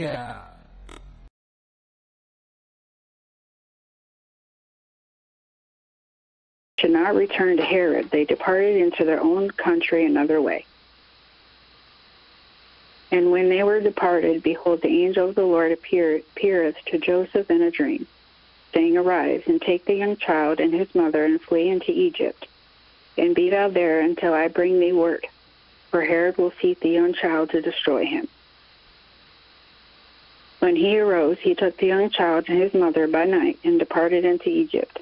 care. Should not return to Herod. They departed into their own country another way. And when they were departed, behold, the angel of the Lord appeareth to Joseph in a dream, saying, Arise, and take the young child and his mother, and flee into Egypt, and be thou there until I bring thee word, for Herod will seek the young child to destroy him. When he arose, he took the young child and his mother by night, and departed into Egypt.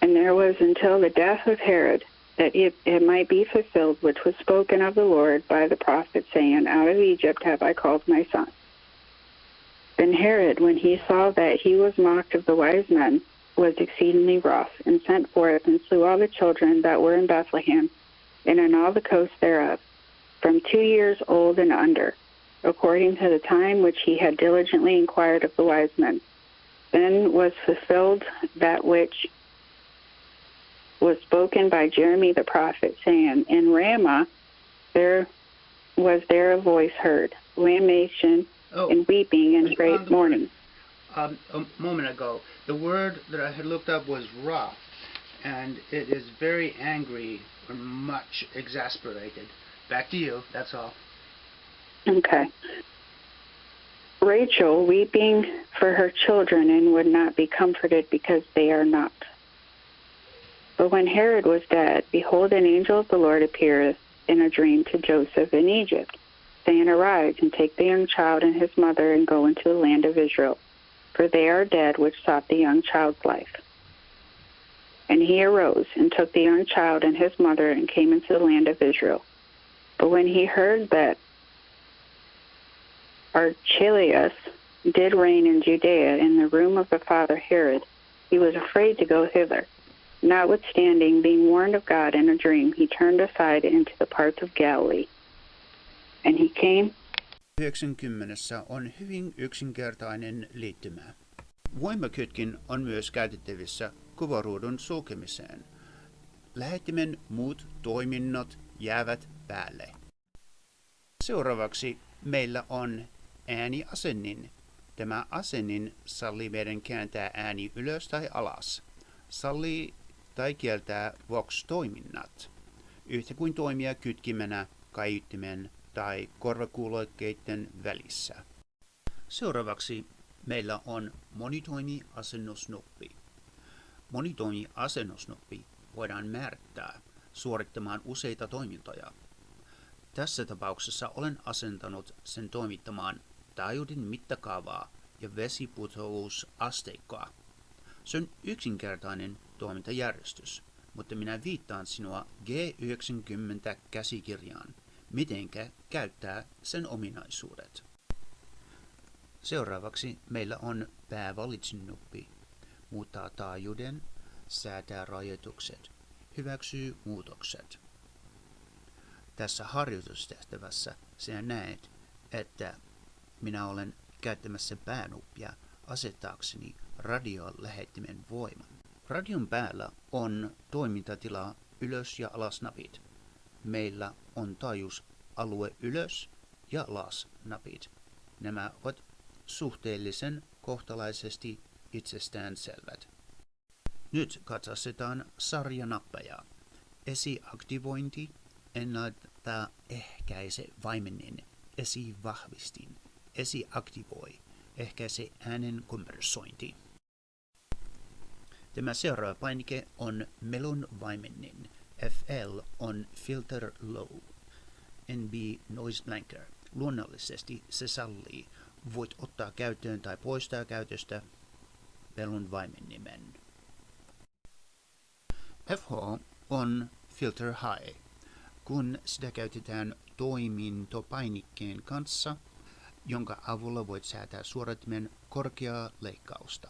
And there was until the death of Herod, that it might be fulfilled which was spoken of the Lord by the prophet, saying, Out of Egypt have I called my son. Then Herod, when he saw that he was mocked of the wise men, was exceedingly wroth, and sent forth and slew all the children that were in Bethlehem, and in all the coasts thereof, from 2 years old and under, according to the time which he had diligently inquired of the wise men. Then was fulfilled that which was spoken by Jeremy the prophet, saying, In Ramah there was a voice heard, lamentation and weeping and great mourning. A moment ago, the word that I had looked up was wrath, and it is very angry or much exasperated. Back to you, that's all. Okay. Rachel weeping for her children and would not be comforted because they are not. But when Herod was dead, behold, an angel of the Lord appeareth in a dream to Joseph in Egypt, saying, Arise, and take the young child and his mother, and go into the land of Israel, for they are dead which sought the young child's life. And he arose, and took the young child and his mother, and came into the land of Israel. But when he heard that Archelaus did reign in Judea in the room of the father Herod, he was afraid to go thither. Notwithstanding, being warned of God in a dream, he turned aside into the parts of Galilee. And he came. 90 on hyvin yksinkertainen liittymä. Voimakytkin on myös käytettävissä kuvaruudun sulkemiseen. Lähettimen muut toiminnot jäävät päälle. Seuraavaksi meillä on ääniasennin. Tämä asennin sallii meidän kääntää ääni ylös tai alas. Sallii tai kieltää Vox-toiminnat, yhtä kuin toimia kytkimenä, kaiuttimen tai korvakuulokkeiden välissä. Seuraavaksi meillä on monitoimi-asennusnuppi. Monitoimi-asennusnuppi voidaan määrittää suorittamaan useita toimintoja. Tässä tapauksessa olen asentanut sen toimittamaan taajuuden mittakaavaa ja vesiputousasteikkoa. Se on yksinkertainen toimintajärjestys, mutta minä viittaan sinua G90 käsikirjaan, mitenkä käyttää sen ominaisuudet. Seuraavaksi meillä on päävalitsin-nuppi. Muuttaa taajuuden, säätää rajoitukset, hyväksyy muutokset. Tässä harjoitustehtävässä sinä näet, että minä olen käyttämässä päänuppia asettaakseni radiolähettimen voiman. Radion päällä on toimintatila ylös- ja alasnapit. Meillä on taajuusalue ylös- ja alasnapit. Nämä ovat suhteellisen kohtalaisesti itsestäänselvät. Nyt katsastetaan sarjanappeja. Esiaktivointi, ennaltaehkäise vaimennin, esivahvistin, esiaktivoi, ehkäise äänen konversointi. Tämä seuraava painike on melun vaimennin. FL on filter low. NB noise blanker. Luonnollisesti se sallii. Voit ottaa käyttöön tai poistaa käytöstä melun vaimennimen. FH on filter high. Kun sitä käytetään toimintopainikkeen kanssa, jonka avulla voit säätää suodattimen korkeaa leikkausta.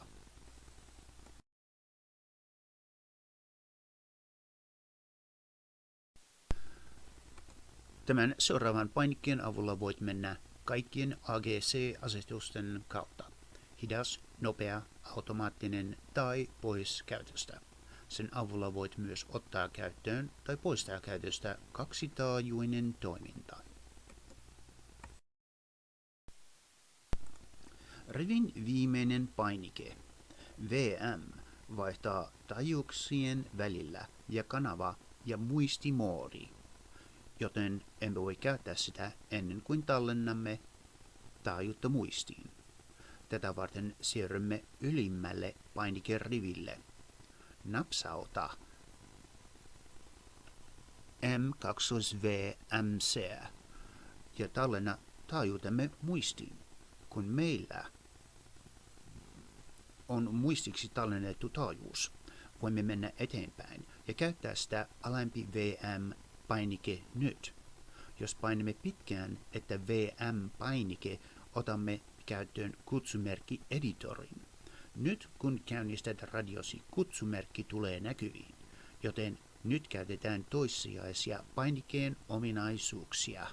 Tämän seuraavan painikkeen avulla voit mennä kaikkien AGC-asetusten kautta. Hidas, nopea, automaattinen tai pois käytöstä. Sen avulla voit myös ottaa käyttöön tai poistaa käytöstä kaksitaajuinen toiminta. Rivin viimeinen painike, VM, vaihtaa taajuuksien välillä ja kanava ja muistimoodi, joten emme voi käyttää sitä ennen kuin tallennamme taajuutta muistiin. Tätä varten siirrymme ylimmälle painikeriville. Napsauta M2V ja tallenna taajuutemme muistiin. Kun meillä on muistiksi tallennettu taajuus, voimme mennä eteenpäin ja käyttää sitä alempi VM-painike nyt. Jos painamme pitkään, että VM-painike, otamme käyttöön kutsumerkki editorin. Nyt kun käynnistät radiosi, kutsumerkki tulee näkyviin, joten nyt käytetään toissijaisia painikkeen ominaisuuksia.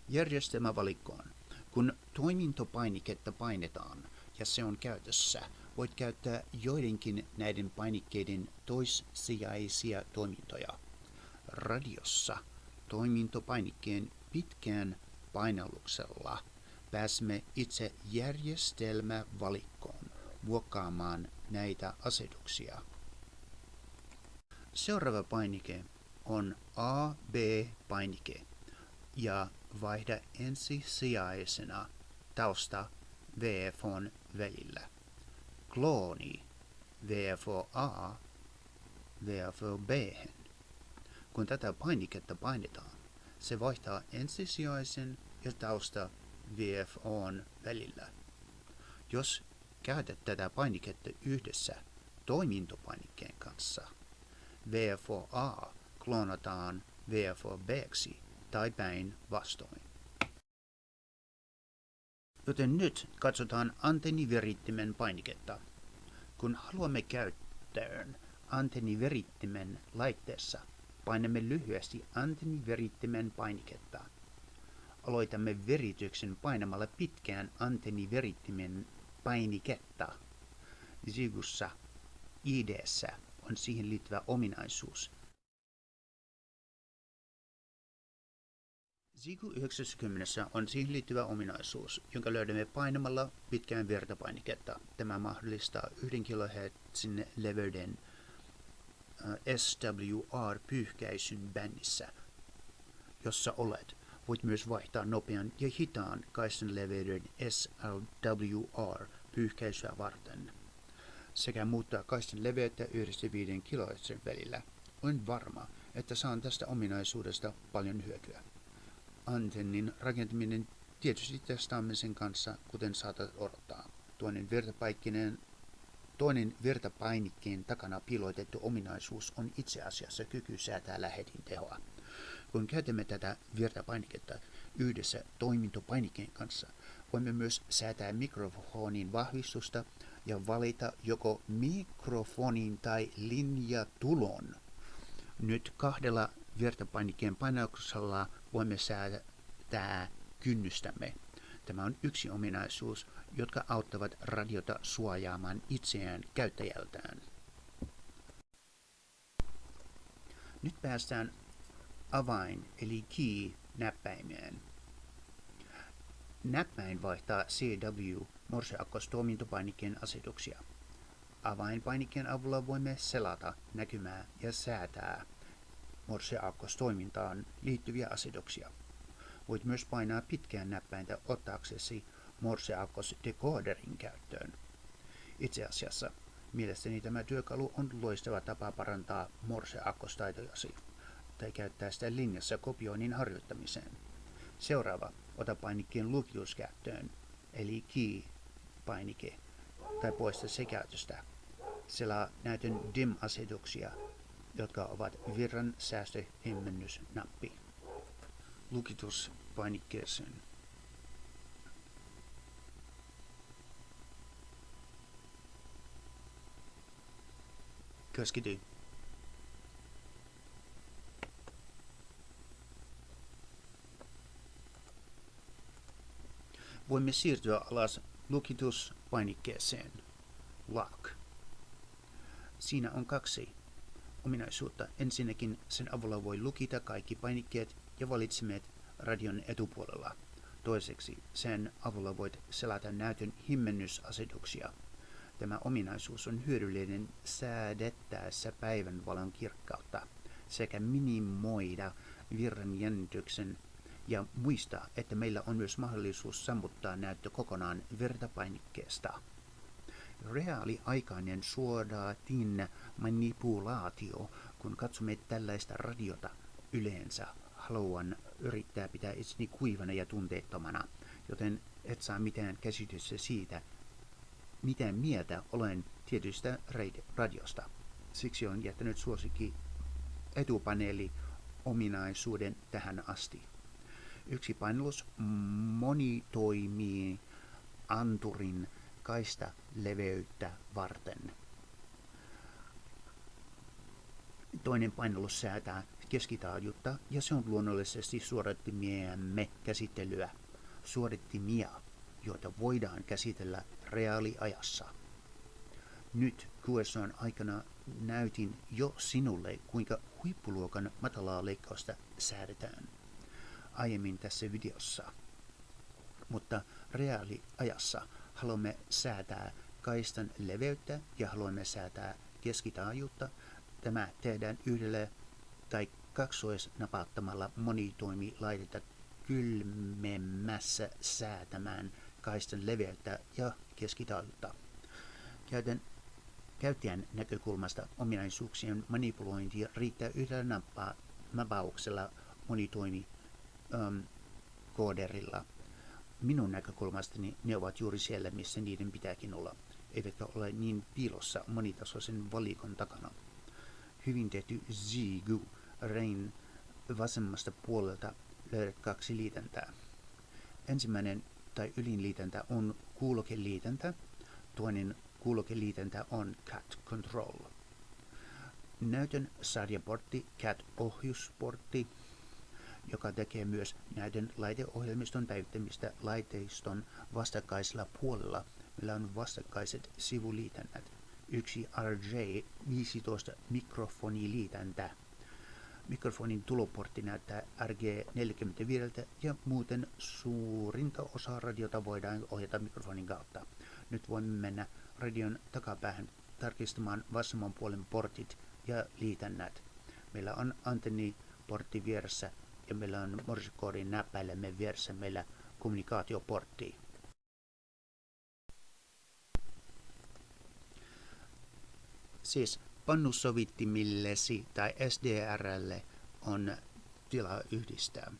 Järjestelmävalikkoon. Kun toimintopainiketta painetaan ja se on käytössä, voit käyttää joidenkin näiden painikkeiden toissijaisia toimintoja. Radiossa toimintopainikkeen pitkään painalluksella pääsemme itse järjestelmävalikkoon muokkaamaan näitä asetuksia. Seuraava painike on AB-painike ja vaihda ensisijaisena tausta VFOn välillä. Klooni VFO A VFO B. Kun tätä painiketta painetaan, se vaihtaa ensisijaisen ja tausta VFOn välillä. Jos käytät tätä painiketta yhdessä toimintopainikkeen kanssa, VFO A kloonataan VFO B:ksi tai päin vastoin. Joten nyt katsotaan antenniverittimen painiketta. Kun haluamme käyttöön antenniverittimen laitteessa, painamme lyhyesti antenniverittimen painiketta. Aloitamme verityksen painamalla pitkään antenniverittimen painiketta. Zigussa ID:ssä on siihen liittyvä ominaisuus. Zigu 90 on siihen liittyvä ominaisuus, jonka löydämme painamalla pitkään vertapainiketta. Tämä mahdollistaa 1 kHz leveyden SWR-pyyhkäisyn bändissä, jossa olet. Voit myös vaihtaa nopean ja hitaan kaistan leveyden SWR-pyyhkäisyä varten sekä muuttaa kaistan leveyttä 1-5 kHz välillä. Olen varma, että saan tästä ominaisuudesta paljon hyötyä. Antennin rakentaminen tietysti testaamme sen kanssa, kuten saatat odottaa. Toinen virtapainikkeen takana piilotettu ominaisuus on itse asiassa kyky säätää lähetin tehoa. Kun käytämme tätä virtapainiketta yhdessä toimintopainikkeen kanssa, voimme myös säätää mikrofonin vahvistusta ja valita joko mikrofonin tai linjatulon. Nyt 2 virtapainikkeen painauksella voimme säätää kynnystämme. Tämä on yksi ominaisuus, jotka auttavat radiota suojaamaan itseään käyttäjältään. Nyt päästään avain eli key-näppäimeen. Näppäin vaihtaa CW Morse-akkostoimintopainikkeen asetuksia. Avainpainikkeen avulla voimme selata, näkymää ja säätää Morse-akkostoimintaan liittyviä asetuksia. Voit myös painaa pitkään näppäintä ottaaksesi Morse-akkosdecoderin käyttöön. Itse asiassa mielestäni tämä työkalu on loistava tapa parantaa Morse-akkostaitojasi tai käyttää sitä linjassa kopioinnin harjoittamiseen. Seuraava, ota painikkeen lukitus käyttöön, eli key-painike, tai poista se käytöstä. Selaa näytön DIM-asetuksia, jotka ovat virran säästöhemmennysnappi. Lukitus painikkeeseen. Keskity. Voimme siirtyä alas lukituspainikkeeseen. Lock. Siinä on 2 ominaisuutta. Ensinnäkin sen avulla voi lukita kaikki painikkeet ja valitsimet radion etupuolella. Toiseksi sen avulla voit selata näytön himmennysasetuksia. Tämä ominaisuus on hyödyllinen säädettäessä päivänvalon kirkkautta sekä minimoida virran jännityksen ja muistaa, että meillä on myös mahdollisuus sammuttaa näyttö kokonaan virtapainikkeesta. Reaaliaikainen suodaatin manipulaatio, kun katsomme tällaista radiota yleensä. Haluan yrittää pitää itseni kuivana ja tunteettomana, joten et saa mitään käsitystä siitä, mitä mieltä olen tietystä radiosta. Siksi olen jättänyt suosikki etupaneeli ominaisuuden tähän asti. Yksi painallus monitoimii anturin kaista leveyttä varten. Toinen painallus säätää keskitaajuutta ja se on luonnollisesti suorittimiemme käsittelyä. Suorittimia, joita voidaan käsitellä reaaliajassa. Nyt QSOn aikana näytin jo sinulle, kuinka huippuluokan matalaa leikkausta säädetään aiemmin tässä videossa. Mutta reaaliajassa haluamme säätää kaistan leveyttä ja haluamme säätää keskitaajuutta. Tämä tehdään yhdellä tai kaksoisnapauttamalla monitoimilaitetta kylmemmässä säätämään kaistan leveyttä ja keskitaajuutta. Käyttäjän näkökulmasta ominaisuuksien manipulointi riittää yhdellä napauksella monitoimikooderilla. Minun näkökulmastani ne ovat juuri siellä, missä niiden pitääkin olla, eivätkä ole niin piilossa monitasoisen valikon takana. Hyvin tehty Zigu Rain vasemmasta puolelta löydät 2 liitäntää. Ensimmäinen tai ylinliitäntä on kuulokeliitäntä, toinen kuulokeliitäntä on Cat Control. Näytön sarjaportti Cat-ohjusportti, joka tekee myös näytön laiteohjelmiston päivittämistä laitteiston vastakkaisella puolella. Meillä on vastakkaiset sivuliitännät. Yksi RJ15 mikrofoniliitäntä. Mikrofonin tuloportti näyttää RG45 ja muuten suurinta osaa radiota voidaan ohjata mikrofonin kautta. Nyt voimme mennä radion takapäähän tarkistamaan vasemman puolen portit ja liitännät. Meillä on antenniportti vieressä ja meillä on morsekoodin näppäilemme vieressä meillä kommunikaatioportti. Siis pannusovittimillesi tai SDRlle on tilaa yhdistää.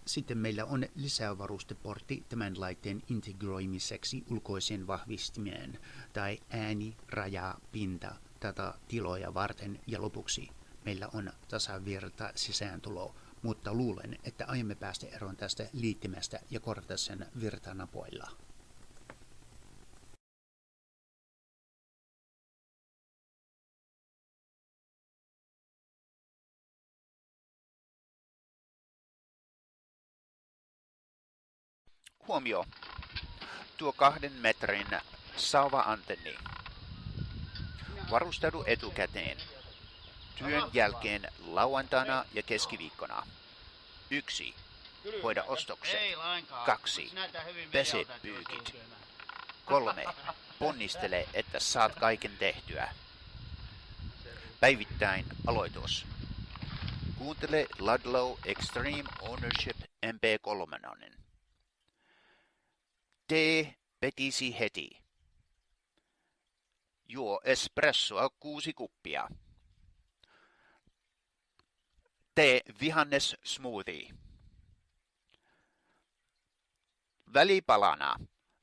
Sitten meillä on lisävarusteportti tämän laitteen integroimiseksi ulkoiseen vahvistimeen tai äänirajapinta tätä tiloja varten ja lopuksi meillä on tasavirta sisääntulo, mutta luulen, että aiemme päästä eroon tästä liittimästä ja korvata sen virtanapoilla. Huomio! Tuo 2 metrin sauva-antenni. Varustaudu etukäteen. Työn jälkeen lauantaina ja keskiviikkona. 1. Hoida ostokset. 2. Pese pyykit. 3. Ponnistele, että saat kaiken tehtyä. Päivittäin aloitus. Kuuntele Ludlow Extreme Ownership MP3. Tee petisi heti. Juo espressoa 6 kuppia. Tee vihannes smoothie. Välipalana.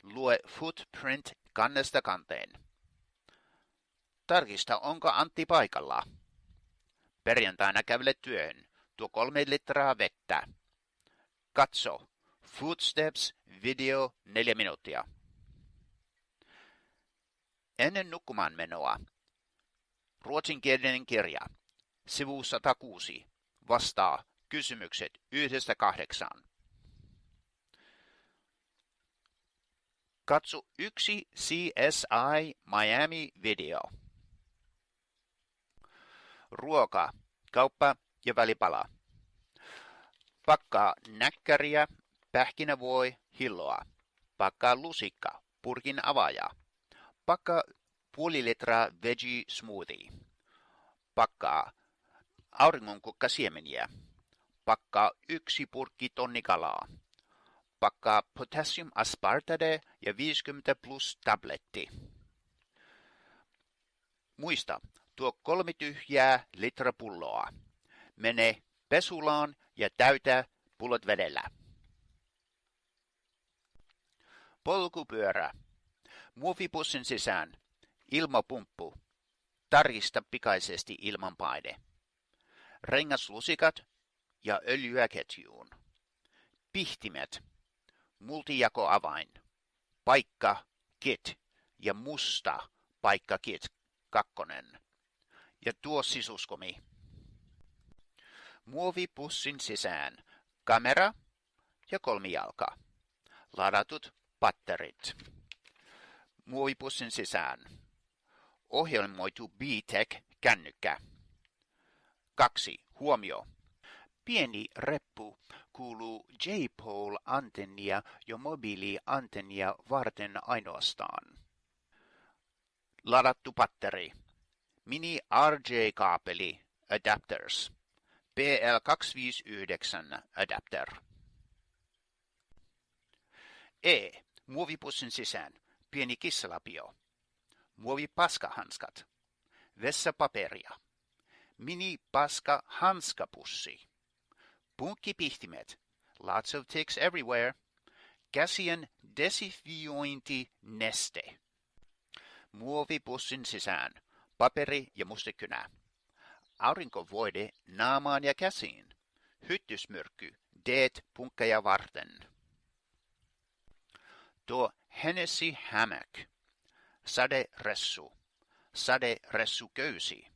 Lue footprint kannesta kanteen. Tarkista, onko Antti paikalla. Perjantaina kävele työhön. Tuo 3 litraa vettä. Katso. Footsteps video 4 minuuttia. Ennen nukkumaan menoa. Ruotsinkielinen kirja. Sivu 106. Vastaa kysymykset 1-8. Katso 1 CSI Miami video. Ruoka, kauppa ja välipala. Pakkaa näkkäriä, pähkinävoi, hilloa. Pakkaa lusikka, purkin avaaja. Pakkaa puoli litraa veggie smoothie. Pakkaa auringonkukkasiemeniä. Pakkaa 1 purkki tonnikalaa. Pakkaa potassium aspartate ja 50 plus tabletti. Muista, tuo 3 tyhjää litrapulloa. Mene pesulaan ja täytä pullot vedellä. Polkupyörä. Muovipussin sisään. Ilmapumppu. Tarkista pikaisesti ilmanpaine. Rengaslusikat ja öljyä ketjuun. Pihtimet. Multijakoavain. Paikka kit ja musta paikka kit 2. Ja tuo sisuskomi. Muovipussin sisään. Kamera ja kolmijalka. Ladatut patterit. Muovipussin sisään. Ohjelmoitu B-Tech-kännykkä. 2. Huomio. Pieni reppu kuuluu J-pole-antennia ja mobiiliantennia varten ainoastaan. Ladattu patteri. Mini RJ-kaapeli adapters. BL259 adapter. E. Muovipussin sisään. Pieni kissalapio. Muovipaskahanskat. Vessapaperia. Mini paska hanskapussi. Punkkipihtimet. Lots of ticks everywhere. Käsien desinfiointineste. Muovipussin sisään. Paperi ja mustekynä. Aurinkovoide naamaan ja käsiin. Hyttysmyrkky. Deet punkkeja varten. Tuo Hennessy Hammock. Saderessu. Saderessuköysi.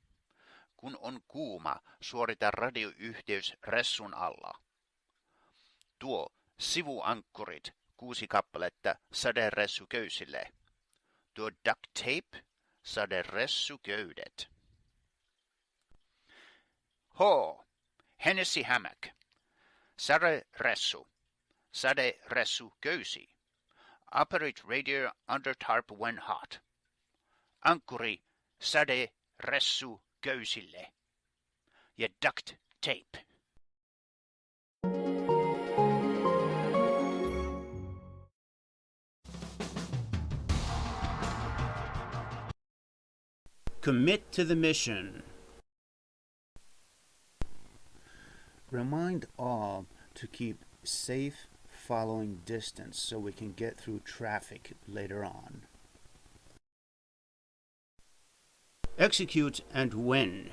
Kun on kuuma, suorita radioyhteys ressun alla. Tuo sivuankkurit 6 kappaletta saderessuköysille. Tuo duct tape, saderessuköydet. H. Hennessy Hammock. Saderessu. Saderessuköysi. Operate radio under tarp when hot. Ankkuri saderessuköysille. Ja duct tape. Commit to the mission. Remind all to keep safe following distance so we can get through traffic later on. Execute and win.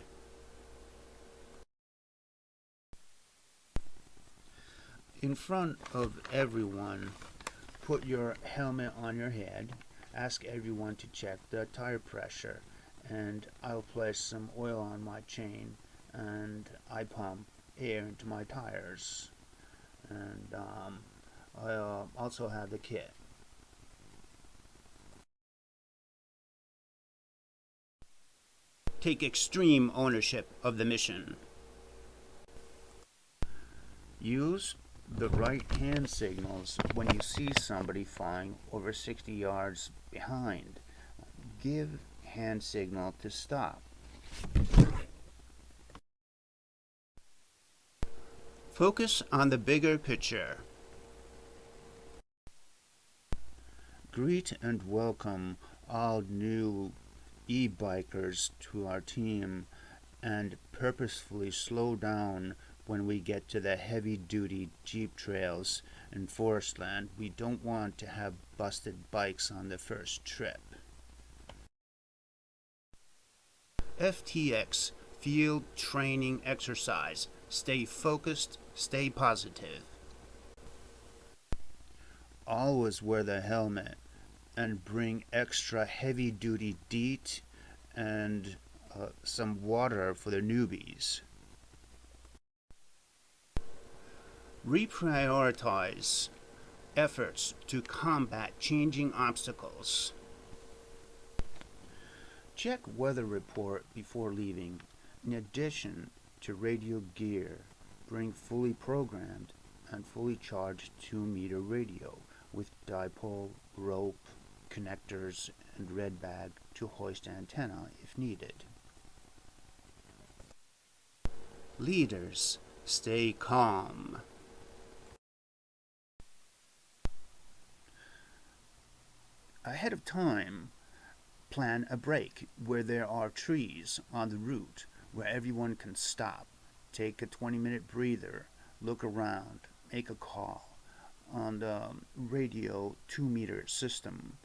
In front of everyone, put your helmet on your head. Ask everyone to check the tire pressure, and I'll place some oil on my chain, and I pump air into my tires, and I'll also have the kit. Take extreme ownership of the mission. Use the right hand signals when you see somebody flying over 60 yards behind. Give hand signal to stop. Focus on the bigger picture. Greet and welcome all new e-bikers to our team, and purposefully slow down when we get to the heavy-duty jeep trails and forest land. We don't want to have busted bikes on the first trip. FTX, field training exercise. Stay focused, stay positive. Always wear the helmet and bring extra heavy-duty DEET and some water for the newbies. Reprioritize efforts to combat changing obstacles. Check weather report before leaving. In addition to radio gear, bring fully programmed and fully charged 2-meter radio with dipole, rope, connectors, and red bag to hoist antenna if needed. Leaders, stay calm. Ahead of time, plan a break where there are trees on the route where everyone can stop. Take a 20-minute breather, look around, make a call on the radio 2-meter system.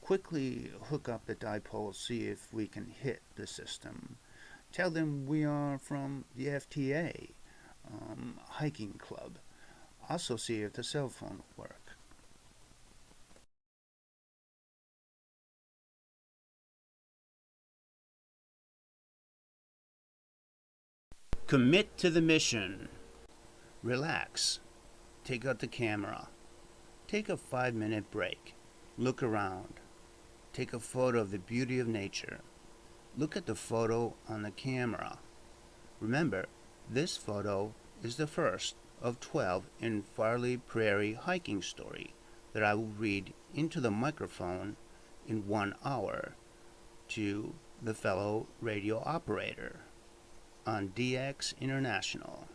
Quickly hook up the dipole, see if we can hit the system. Tell them we are from the FTA hiking club. Also see if the cell phone will work. Commit to the mission. Relax. Take out the camera. Take a 5-minute break. Look around. Take a photo of the beauty of nature. Look at the photo on the camera. Remember, this photo is the first of 12 in Farley Prairie hiking story that I will read into the microphone in 1 hour to the fellow radio operator on DX International.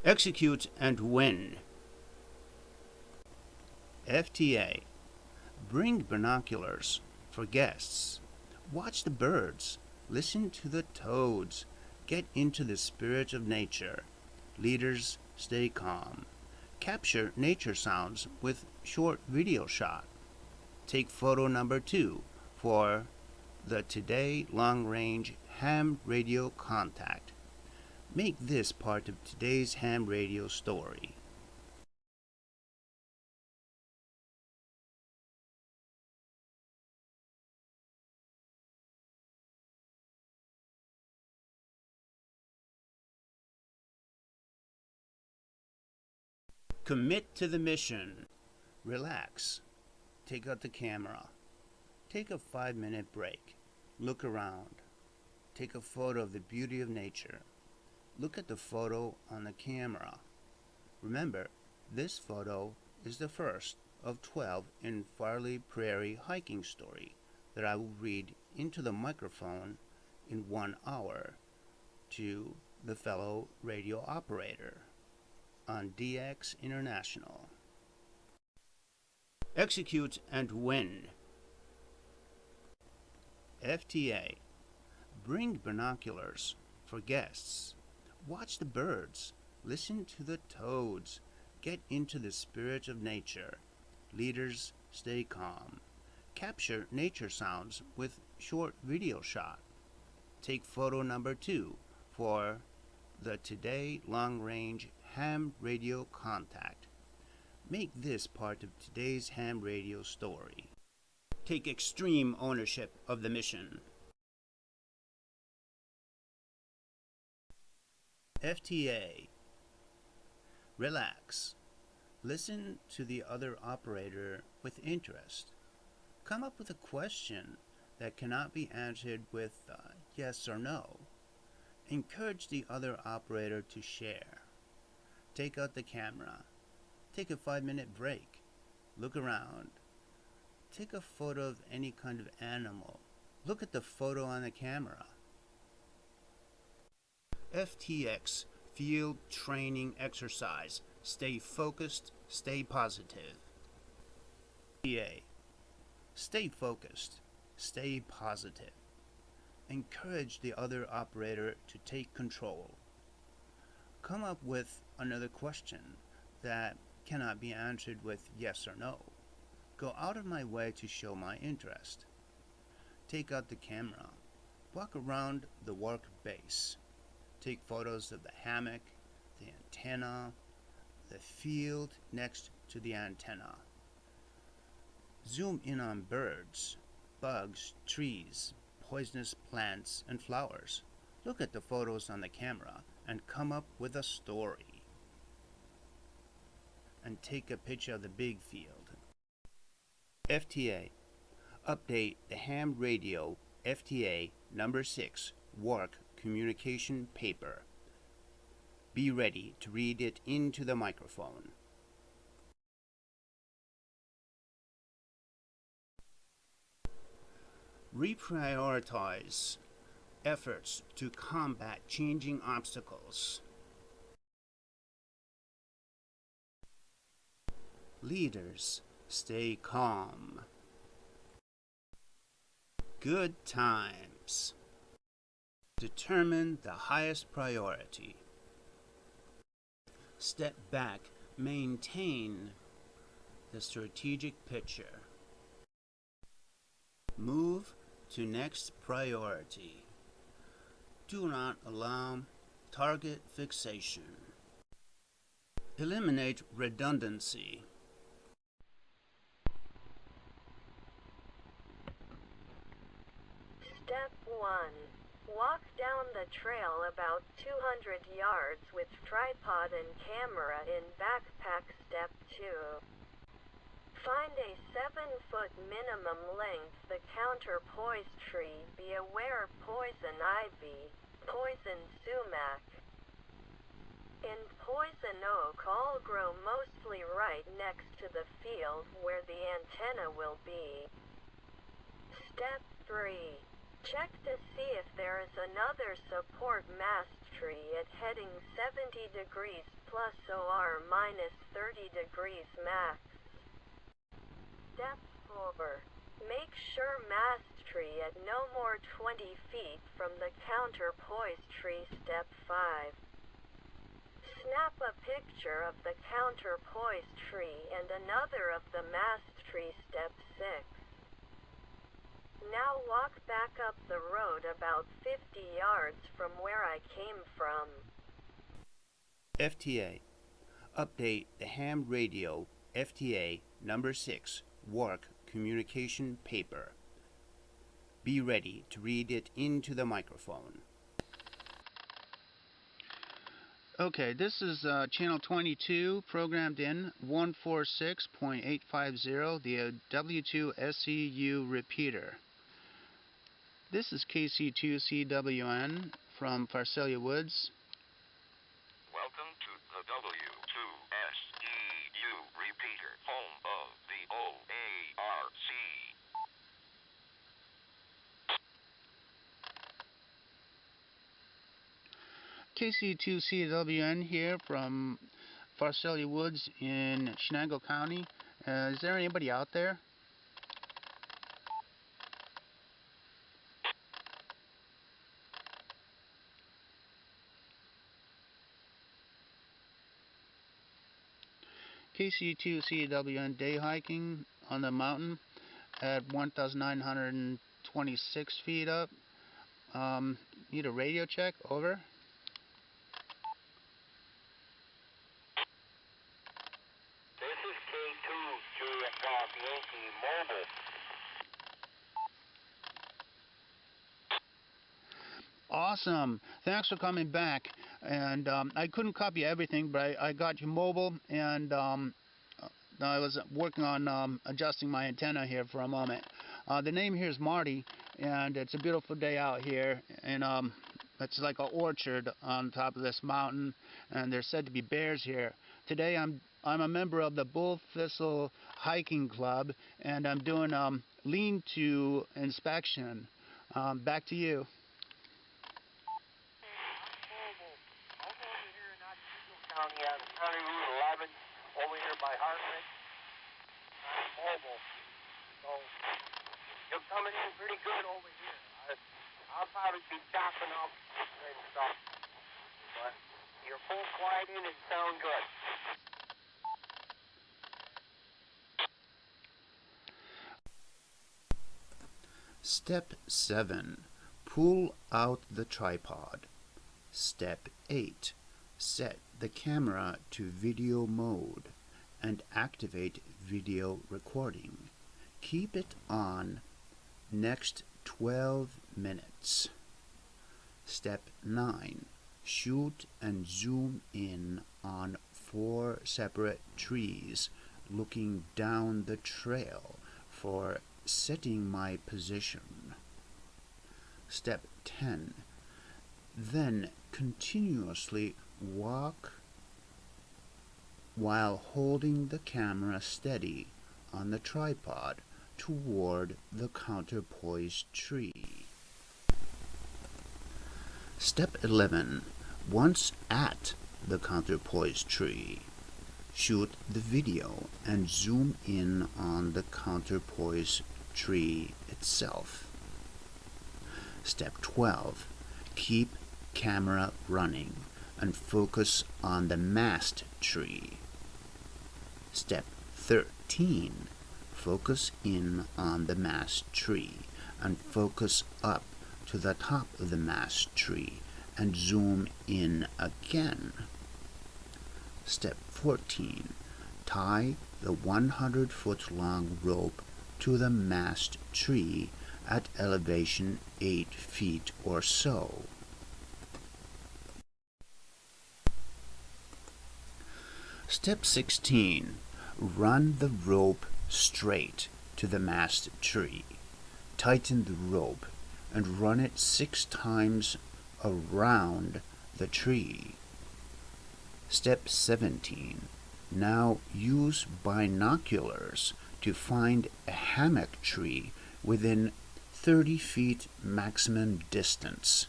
Execute and win. FTA. Bring binoculars for guests. Watch the birds. Listen to the toads. Get into the spirit of nature. Leaders, stay calm. Capture nature sounds with short video shot. Take photo number 2 for the Today Long Range Ham Radio Contact. Make this part of today's ham radio story. Commit to the mission. Relax. Take out the camera. Take a 5-minute break. Look around. Take a photo of the beauty of nature. Look at the photo on the camera. Remember, this photo is the first of 12 in Farley Prairie hiking story that I will read into the microphone in 1 hour to the fellow radio operator on DX International. Execute and win. FTA. Bring binoculars for guests. Watch the birds. Listen to the toads. Get into the spirit of nature. Leaders, stay calm. Capture nature sounds with short video shot. Take photo number 2 for the Today Long Range Ham Radio Contact. Make this part of today's ham radio story. Take extreme ownership of the mission. FTA. Relax. Listen to the other operator with interest. Come up with a question that cannot be answered with yes or no. Encourage the other operator to share. Take out the camera. Take a 5-minute break. Look around. Take a photo of any kind of animal. Look at the photo on the camera. FTX, Field Training Exercise. Stay focused, stay positive. FTA. Stay focused, stay positive. Encourage the other operator to take control. Come up with another question that cannot be answered with yes or no. Go out of my way to show my interest. Take out the camera. Walk around the work base. Take photos of the hammock, the antenna, the field next to the antenna. Zoom in on birds, bugs, trees, poisonous plants, and flowers. Look at the photos on the camera and come up with a story. And take a picture of the big field. FTA. Update the ham radio FTA number 6 work communication paper. Be ready to read it into the microphone. Reprioritize efforts to combat changing obstacles. Leaders, stay calm. Good times. Determine the highest priority. Step back, maintain the strategic picture. Move to next priority. Do not allow target fixation. Eliminate redundancy. Step 1. Walk down the trail about 200 yards with tripod and camera in backpack. Step 2. Find a 7-foot minimum length the counterpoise tree. Be aware poison ivy, poison sumac, and poison oak all grow mostly right next to the field where the antenna will be. Step 3. Check to see if there is another support mast tree at heading 70 degrees plus or minus 30 degrees max. Step 4. Make sure mast tree at no more 20 feet from the counterpoise tree. Step 5. Snap a picture of the counterpoise tree and another of the mast tree. Step 6. Now walk back up the road about 50 yards from where I came from. FTA. Update the ham radio FTA number 6 work communication paper. Be ready to read it into the microphone. Okay, this is channel 22, programmed in 146.850, the W2SEU repeater. This is KC2CWN from Pharsalia Woods. Welcome to the W2SEU repeater, home of the OARC. KC2CWN here from Pharsalia Woods in Chenango County. Is there anybody out there? KC2CWN day hiking on the mountain at 1,926 feet up. Need a radio check, over. This is K2 Juliet Golf Yankee Mobile. Awesome. Thanks for coming back. And I couldn't copy everything, but I got you mobile, and I was working on adjusting my antenna here for a moment. The name here is Marty, and it's a beautiful day out here, and it's like an orchard on top of this mountain, and there's said to be bears here. Today I'm a member of the Bull Thistle Hiking Club, and I'm doing lean-to inspection. Back to you. County on County Route 11 over here by Hartford. I'm mobile. So you're coming in pretty good over here. I'll probably be chopping up and stuff. But you're full quiet in and sound good. Step 7. Pull out the tripod. Step 8. Set the camera to video mode and activate video recording. Keep it on next 12 minutes. Step 9. Shoot and zoom in on 4 separate trees looking down the trail for setting my position. Step 10. Then continuously walk while holding the camera steady on the tripod toward the counterpoised tree. Step 11. Once at the counterpoised tree, shoot the video and zoom in on the counterpoised tree itself. Step 12. Keep camera running and focus on the mast tree. Step 13. Focus in on the mast tree and focus up to the top of the mast tree and zoom in again. Step 14. Tie the 100-foot-long rope to the mast tree at elevation 8 feet or so. Step 16. Run the rope straight to the mast tree. Tighten the rope and run it 6 times around the tree. Step 17. Now use binoculars to find a hammock tree within 30 feet maximum distance.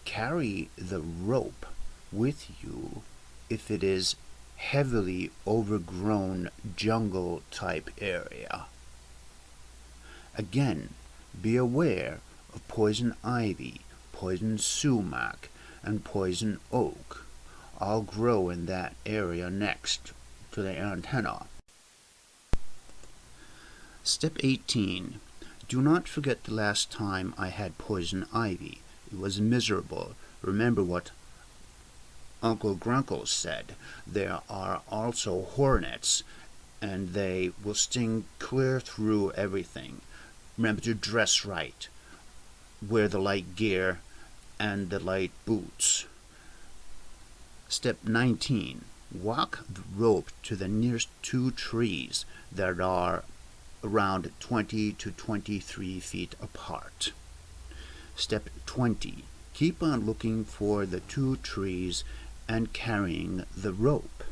Carry the rope with you if it is heavily overgrown jungle type area. Again, be aware of poison ivy, poison sumac, and poison oak. All grow in that area next to the antenna. Step 18. Do not forget the last time I had poison ivy. It was miserable. Remember what Uncle Grunkle said. There are also hornets, and they will sting clear through everything. Remember to dress right. Wear the light gear and the light boots. Step 19. Walk the rope to the nearest 2 trees that are around 20 to 23 feet apart. Step 20. Keep on looking for the 2 trees and carrying the rope.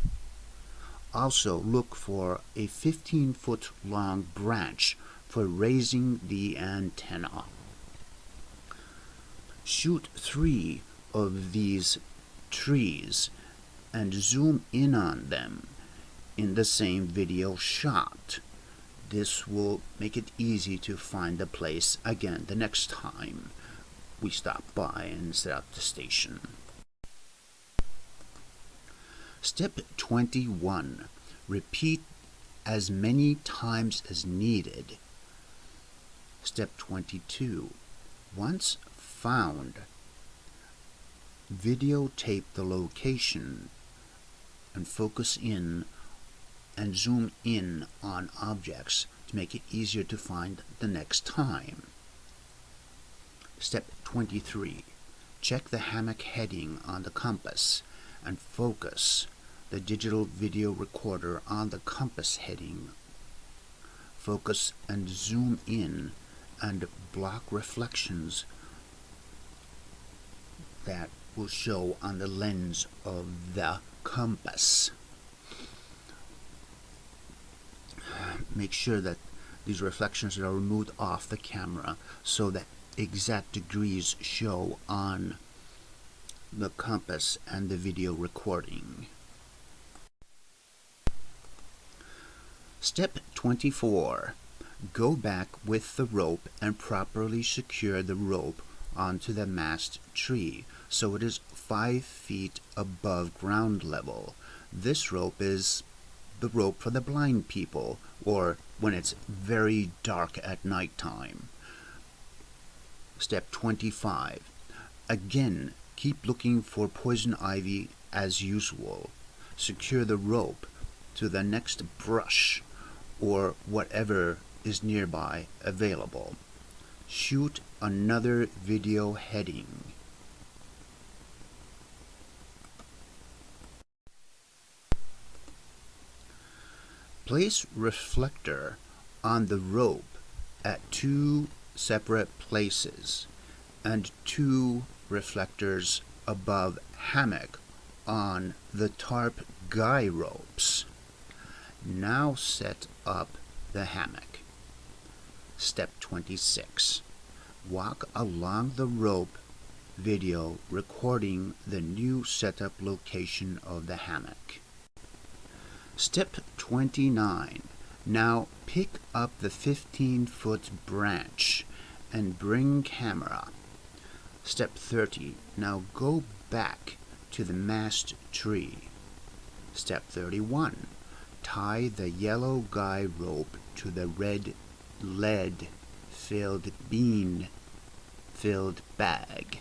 Also look for a 15-foot long branch for raising the antenna. Shoot 3 of these trees and zoom in on them in the same video shot. This will make it easy to find the place again the next time we stop by and set up the station. Step 21. Repeat as many times as needed. Step 22. Once found, videotape the location and focus in and zoom in on objects to make it easier to find the next time. Step 23. Check the hammock heading on the compass and focus the digital video recorder on the compass heading. Focus and zoom in and block reflections that will show on the lens of the compass. Make sure that these reflections are removed off the camera so that exact degrees show on the compass and the video recording. Step 24. Go back with the rope and properly secure the rope onto the mast tree so it is 5 feet above ground level. This rope is the rope for the blind people, or when it's very dark at night time. Step 25. Again, keep looking for poison ivy as usual. Secure the rope to the next brush or whatever is nearby available. Shoot another video heading. Place reflector on the rope at 2 separate places and 2 reflectors above hammock on the tarp guy ropes. Now set up the hammock. Step 26. Walk along the rope video recording the new setup location of the hammock. Step 29. Now pick up the 15-foot branch and bring camera. Step 30. Now go back to the mast tree. Step 31. Tie the yellow guy rope to the red lead-filled bean-filled bag.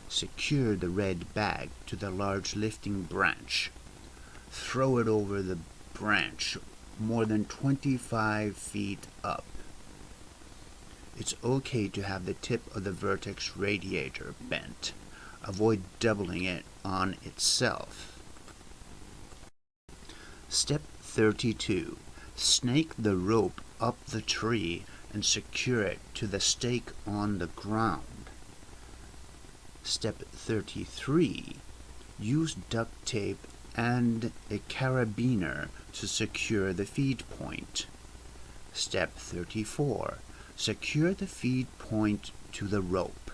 Secure the red bag to the large lifting branch. Throw it over the branch more than 25 feet up. It's okay to have the tip of the vertex radiator bent. Avoid doubling it on itself. Step 32. Snake the rope up the tree and secure it to the stake on the ground. Step 33. Use duct tape and a carabiner to secure the feed point. Step 34. Secure the feed point to the rope.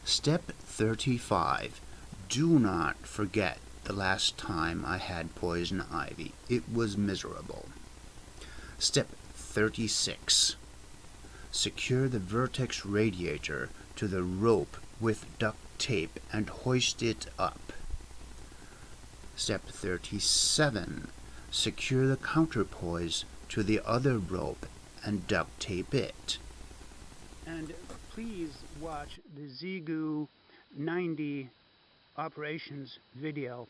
Step 35. Do not forget the last time I had poison ivy. It was miserable. Step 36. Secure the vertex radiator to the rope with duct tape and hoist it up. Step 37. Secure the counterpoise to the other rope and duct tape it. And please watch the Zigu 90 operations video,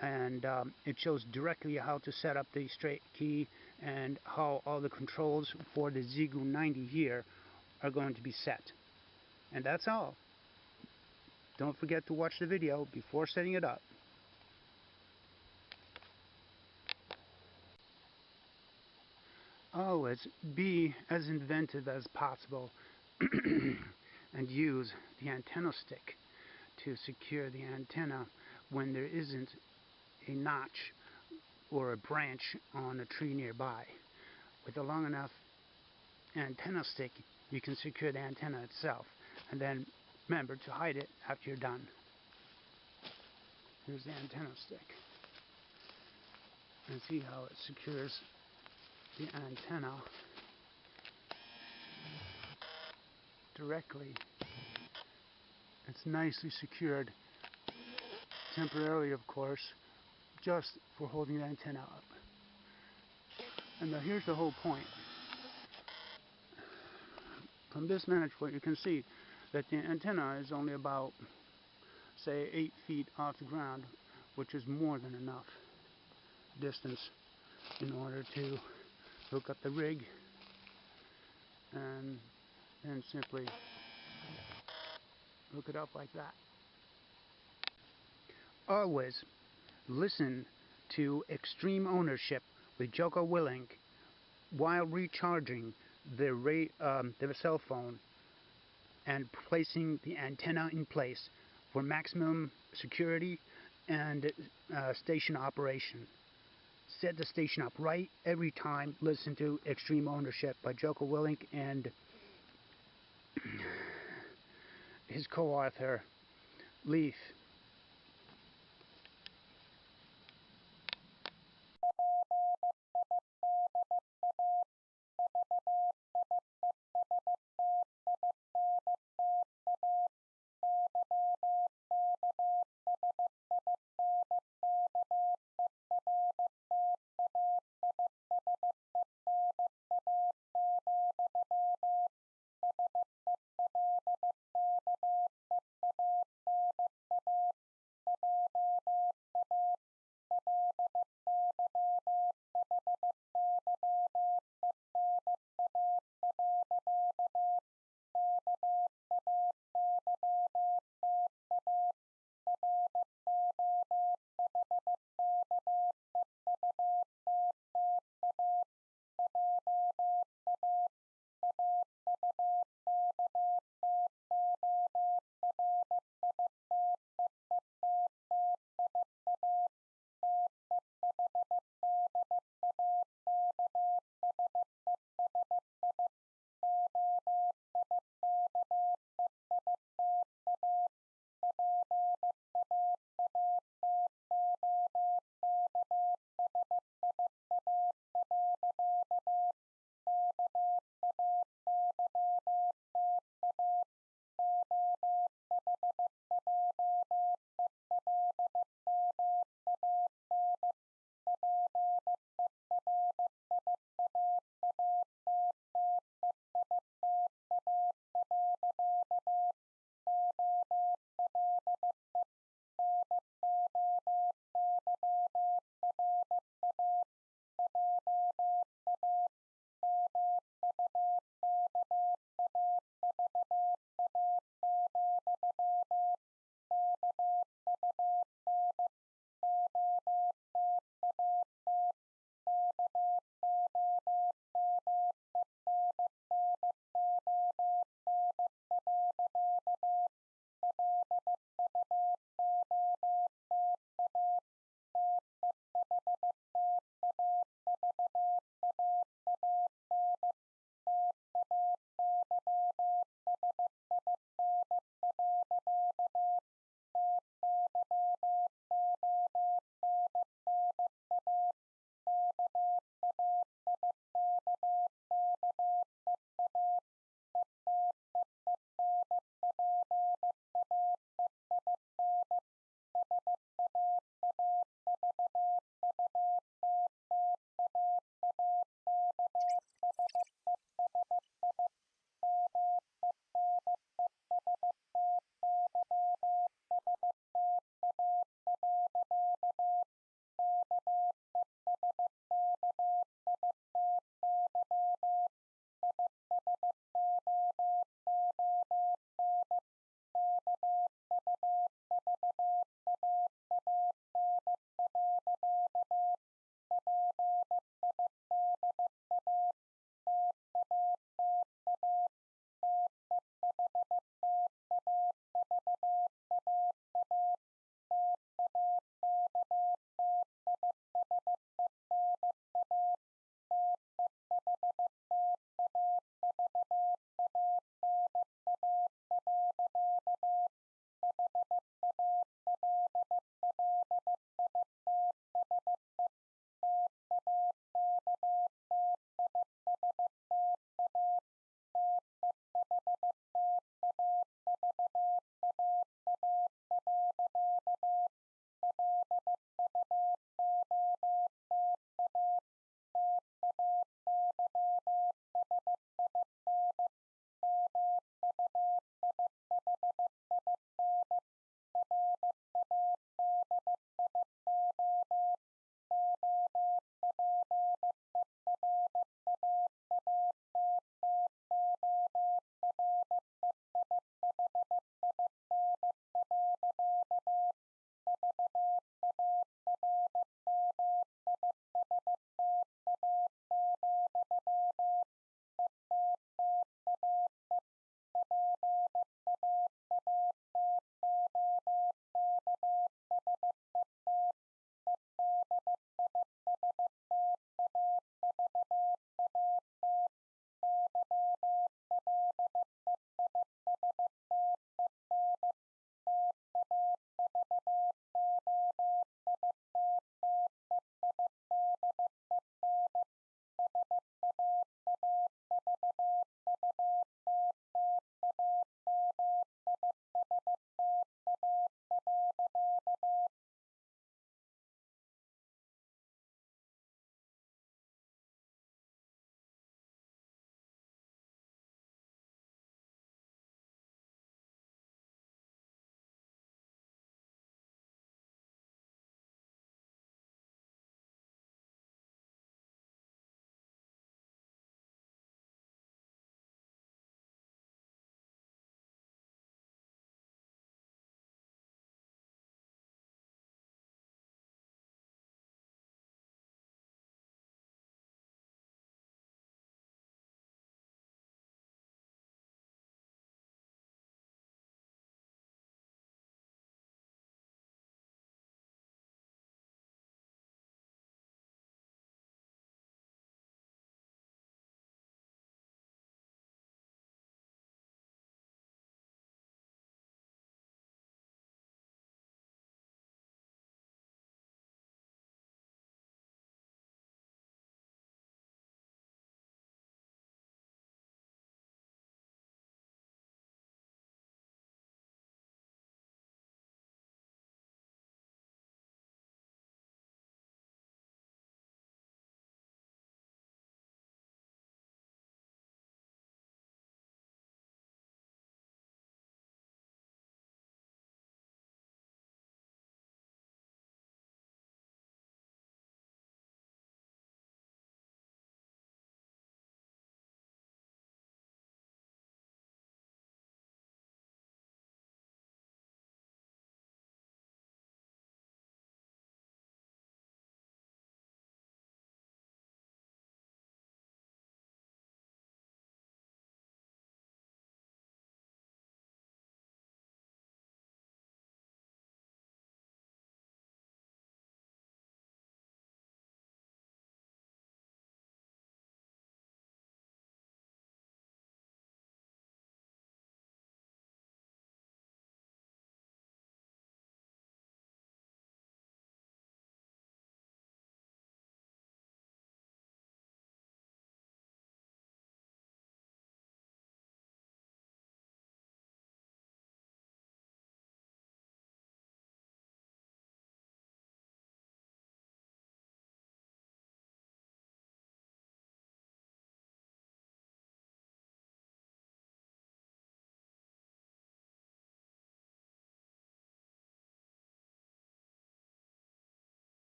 and it shows directly how to set up the straight key and how all the controls for the Zigu 90 here are going to be set. And that's all. Don't forget to watch the video before setting it up. Always be as inventive as possible and use the antenna stick to secure the antenna when there isn't a notch or a branch on a tree nearby. With a long enough antenna stick, you can secure the antenna itself, and then remember to hide it after you're done. Here's the antenna stick. And see how it secures the antenna directly. It's nicely secured, temporarily of course, just for holding the antenna up. And now here's the whole point. From this vantage point you can see that the antenna is only about, say, 8 feet off the ground, which is more than enough distance in order to hook up the rig and then simply hook it up like that. Always listen to Extreme Ownership with Joko Willink while recharging the cell phone and placing the antenna in place for maximum security and station operation. Set the station up right every time. Listen to Extreme Ownership by Joko Willink and his co-author Leaf.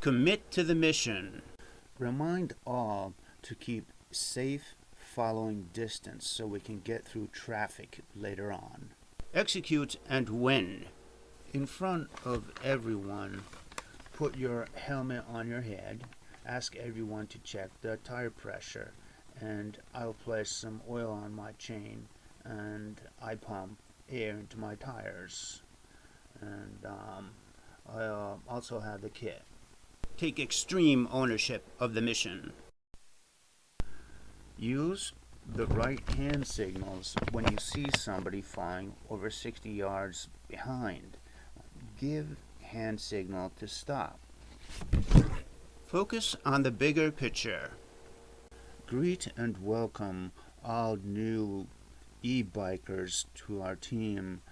Commit to the mission. Remind all to keep safe following distance so we can get through traffic later on. Execute and win. In front of everyone, put your helmet on your head. Ask everyone to check the tire pressure, and I'll place some oil on my chain, and I pump air into my tires. And I'll also have the kit. Take extreme ownership of the mission. Use the right hand signals when you see somebody flying over 60 yards behind. Give hand signal to stop. Focus on the bigger picture. Greet and welcome all new e-bikers to our team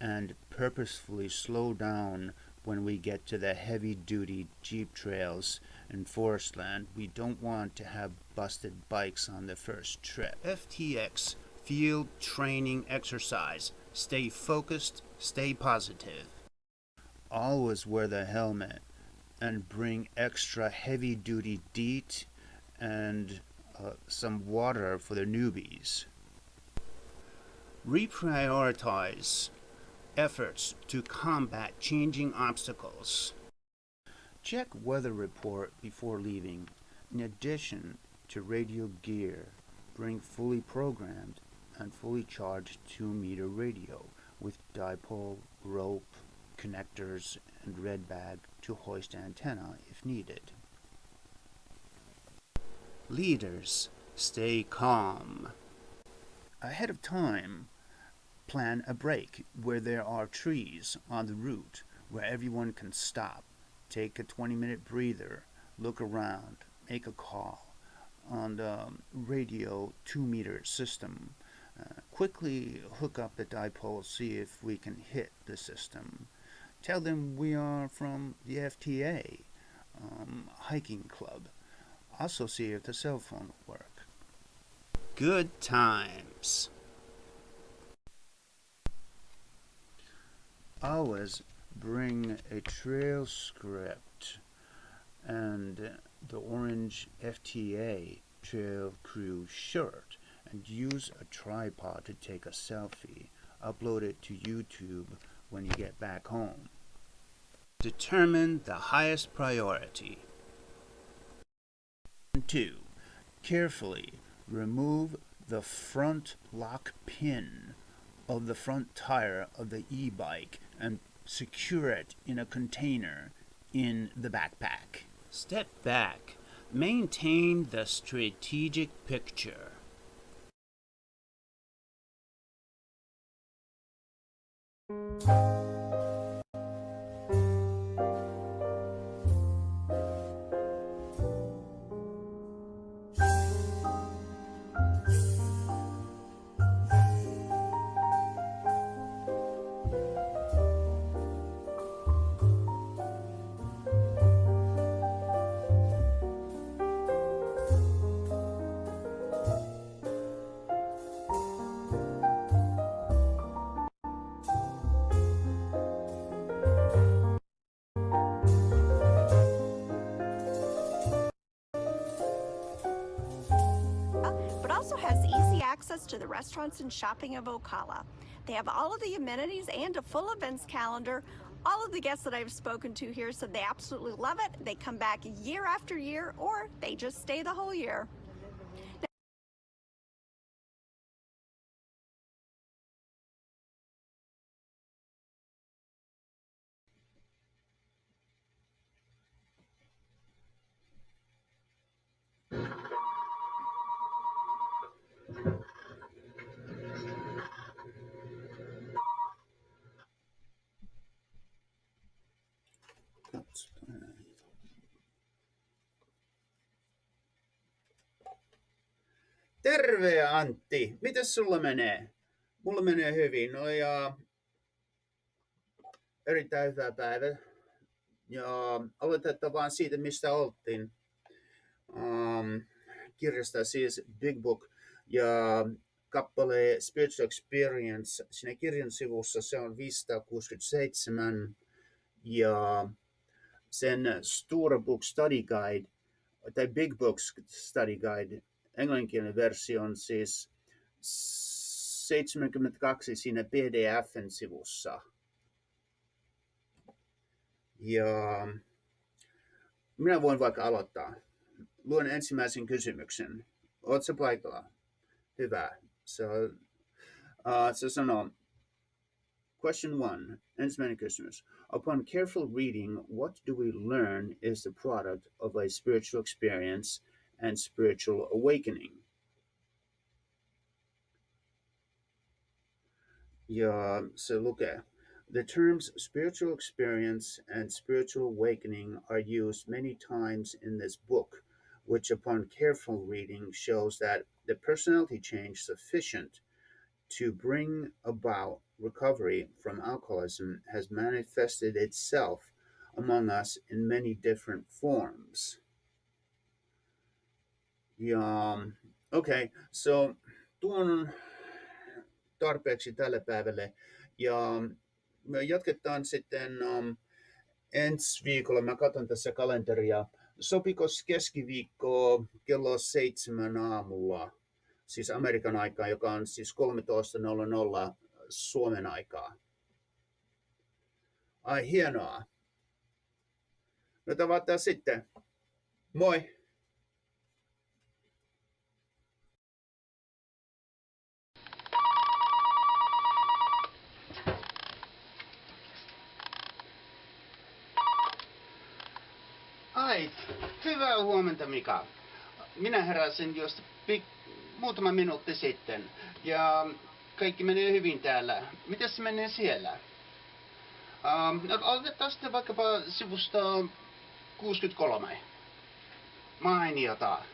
and purposefully slow down when we get to the heavy-duty jeep trails and forest land. We don't want to have busted bikes on the first trip. FTX, field training exercise. Stay focused, stay positive. Always wear the helmet and bring extra heavy-duty DEET and some water for the newbies. Reprioritize efforts to combat changing obstacles. Check weather report before leaving. In addition to radio gear, bring fully programmed and fully charged 2-meter radio with dipole, rope, connectors, and red bag to hoist antenna if needed. Leaders, stay calm. Ahead of time, plan a break where there are trees on the route where everyone can stop. Take a 20-minute breather, look around, make a call on the radio 2-meter system. Quickly hook up the dipole, see if we can hit the system. Tell them we are from the FTA hiking club. Also see if the cell phone will work. Good times. Always bring a trail script and the orange FTA trail crew shirt, and use a tripod to take a selfie. Upload it to YouTube when you get back home. Determine the highest priority. 2. Carefully remove the front lock pin of the front tire of the e-bike and secure it in a container in the backpack. Step back. Maintain the strategic picture. But also has easy access to the restaurants and shopping of Ocala. They have all of the amenities and a full events calendar. All of the guests that I've spoken to here said they absolutely love it. They come back year after year, or they just stay the whole year. Terve Antti, mites sulla menee? Mulla menee hyvin, no ja erittäin hyvä päivä. Ja aloitetaan vaan siitä, mistä oltiin. Kirjasta siis Big Book ja kappale Spiritual Experience. Siinä kirjan sivussa se on 567 ja sen Stora Book Study Guide, tai Big Books Study Guide, englanninkielinen versio on siis 72 siinä PDF:n sivussa. Ja minä voin vaikka aloittaa. Luen ensimmäisen kysymyksen. Oletko paikalla? Hyvä. Se sanoo, question 1, ensimmäinen kysymys. Upon careful reading, what do we learn is the product of a spiritual experience and spiritual awakening? Ja se lukee, the terms spiritual experience and spiritual awakening are used many times in this book, which upon careful reading shows that the personality change sufficient to bring about recovery from alcoholism has manifested itself among us in many different forms. Ja, okay, so tuon on tarpeeksi tälle päivälle. Ja me jatketaan sitten ensi viikolla. Mä katson tässä kalenteria. Sopiko keskiviikko kello 7 aamulla, siis Amerikan aikaa, joka on siis 13.00 Suomen aikaa? Ai hienoa. No tavataan sitten. Moi! Ai, hyvää huomenta Mika. Minä heräsin just muutama minuutti sitten ja kaikki menee hyvin täällä. Miten se menee siellä? Aloitetaan sitten vaikkapa sivusta 63. Mainiota.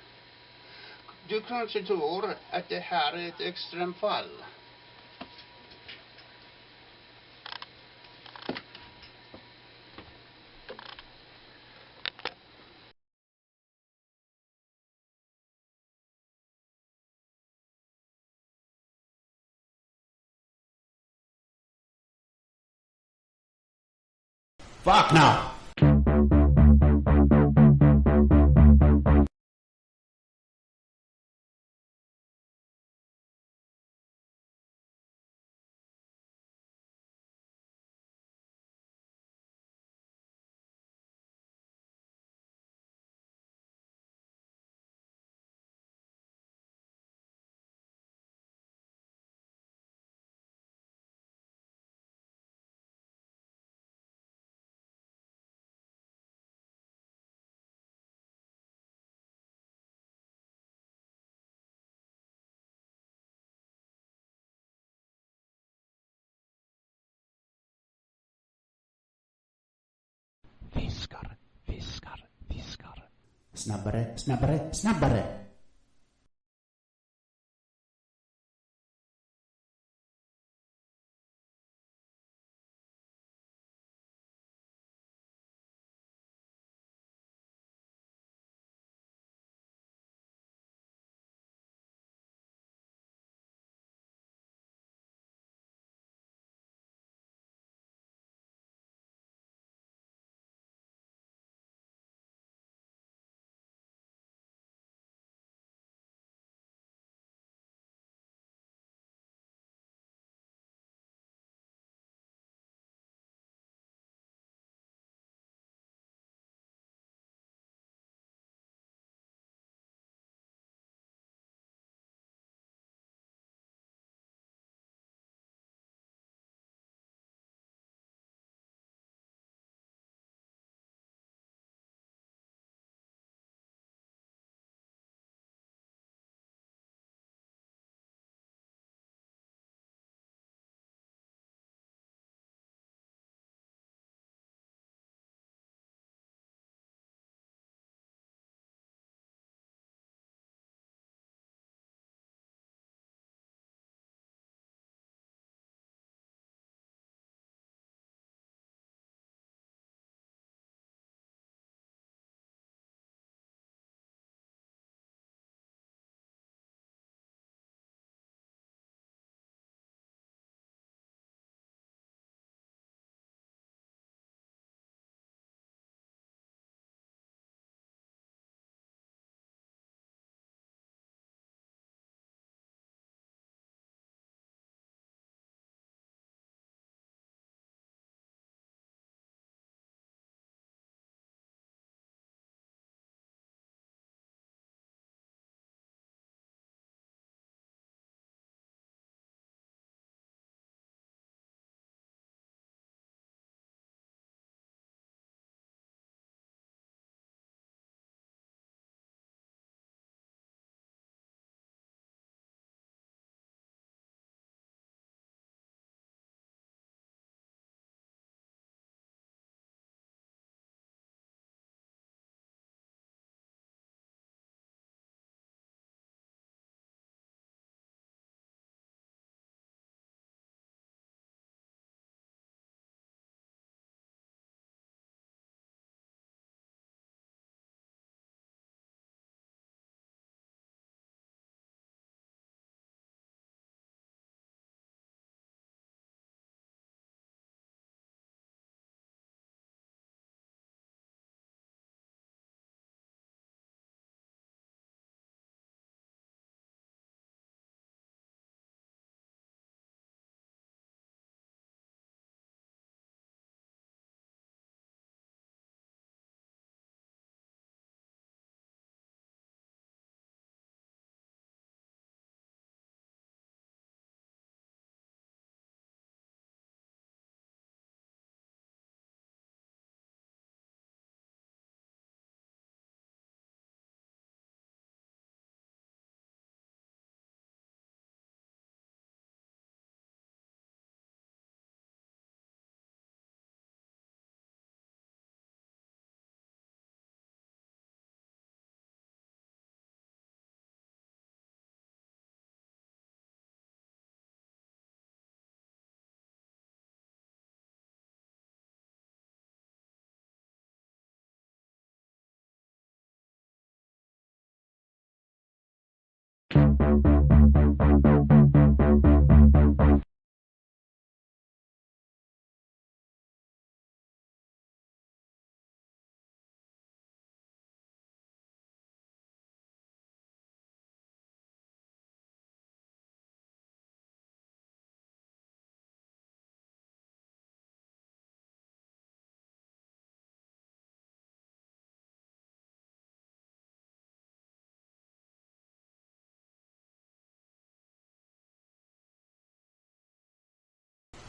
Du kanske tror att det här är ett extremfall. Vakna! Viskar, viskar, viskar. Snabbare, snabbare, snabbare!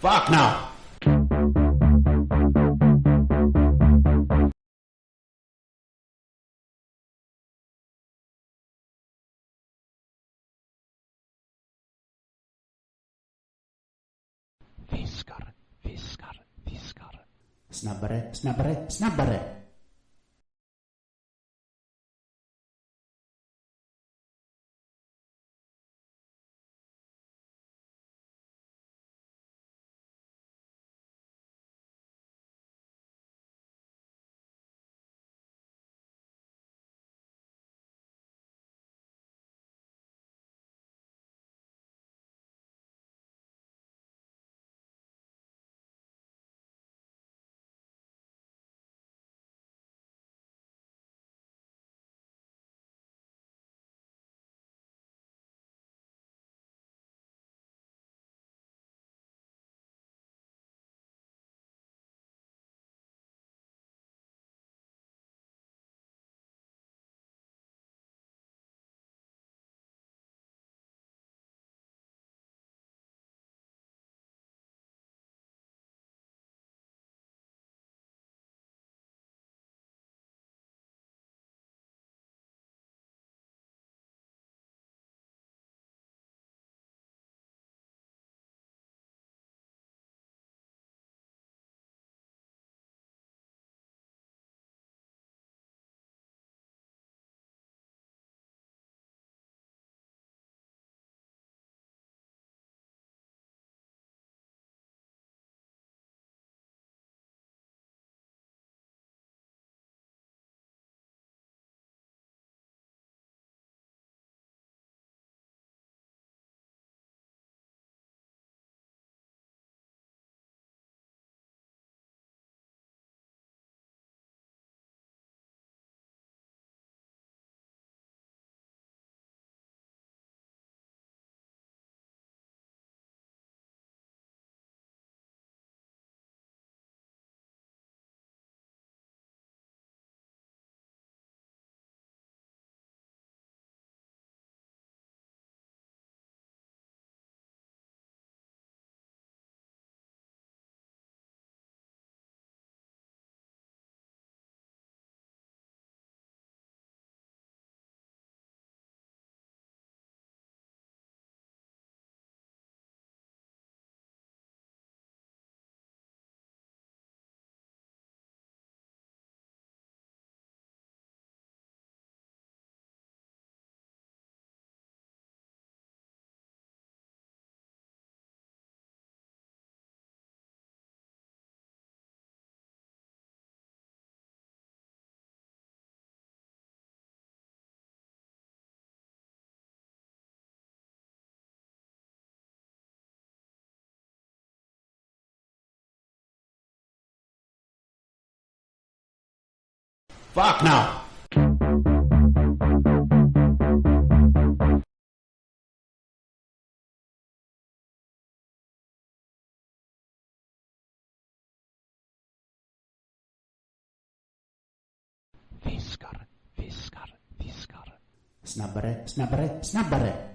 Fuck now! Viskar, viskar, viskar. Snabbare, snabbare, snabbare! Fuck now! Viskar, viskar, viskar. Snabbare, snabbare, snabbare!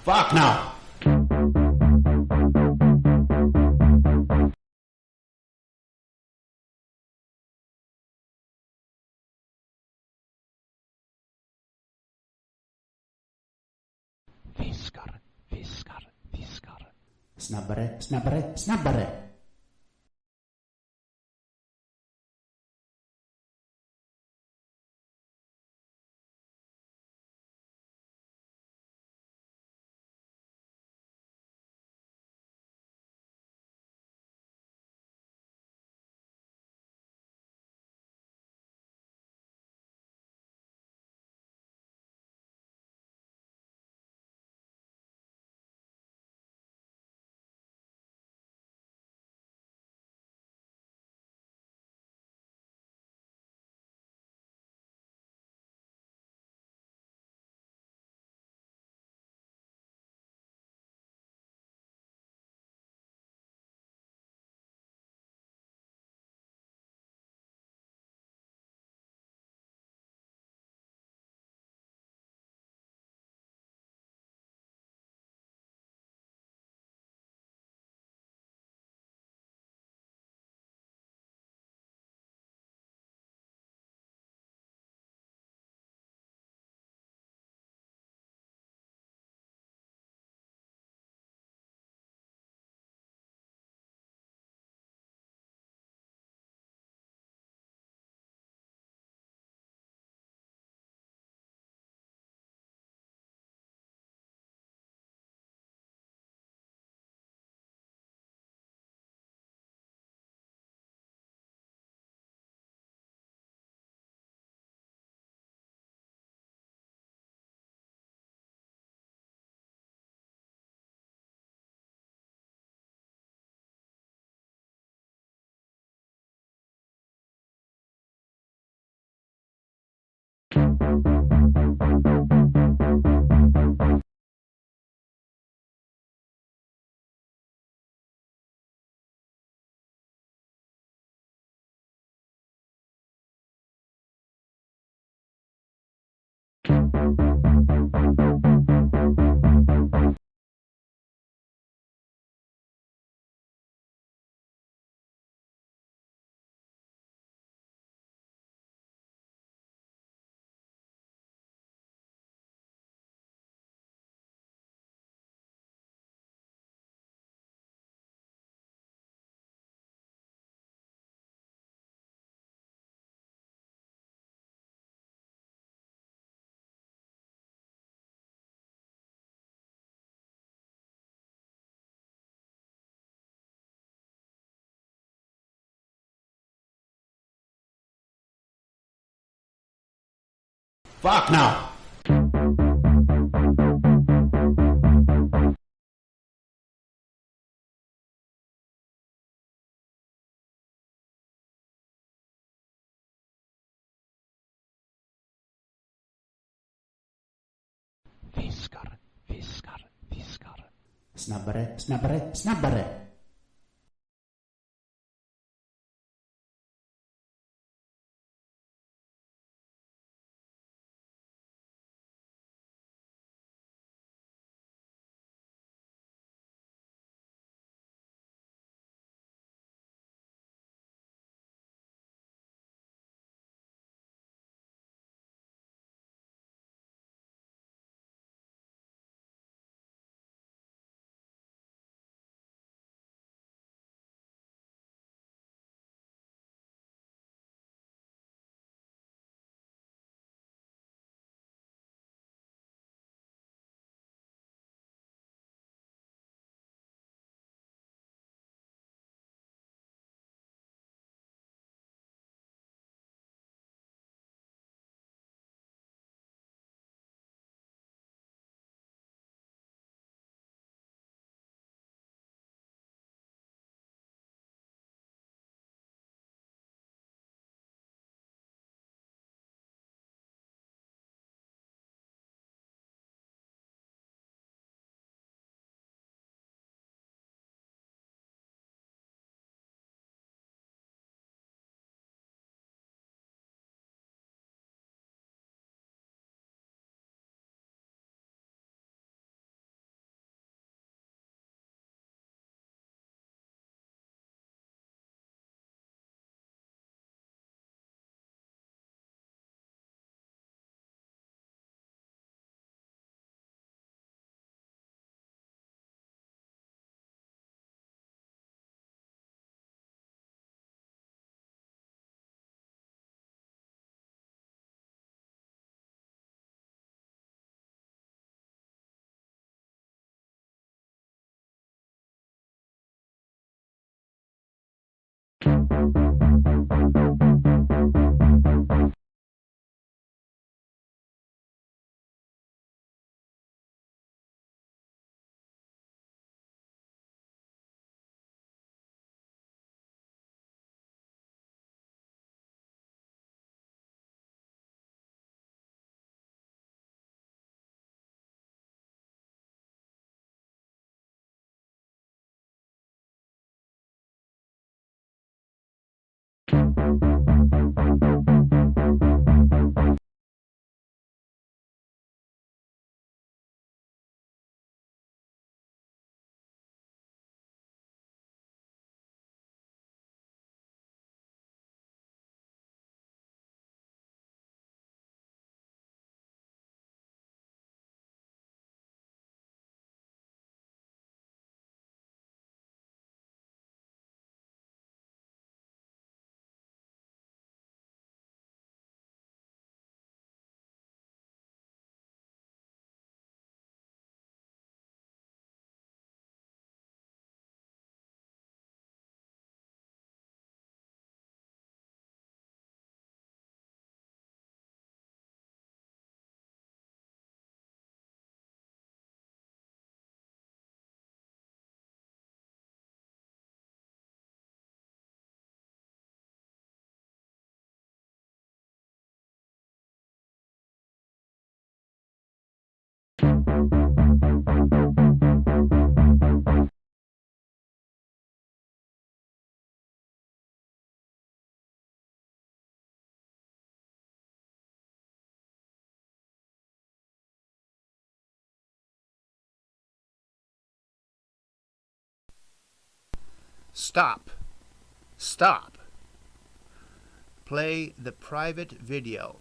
Fuck now! Viskar, viskar, viskar. Snabbare, snabbare, snabbare! Fuck now! Viskar, viskar, viskar. Snabbare, snabbare, snabbare! Stop. Stop. Play the private video.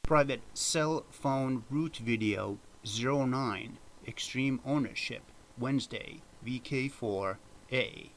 Private cell phone route video 09 Extreme Ownership Wednesday VK4A.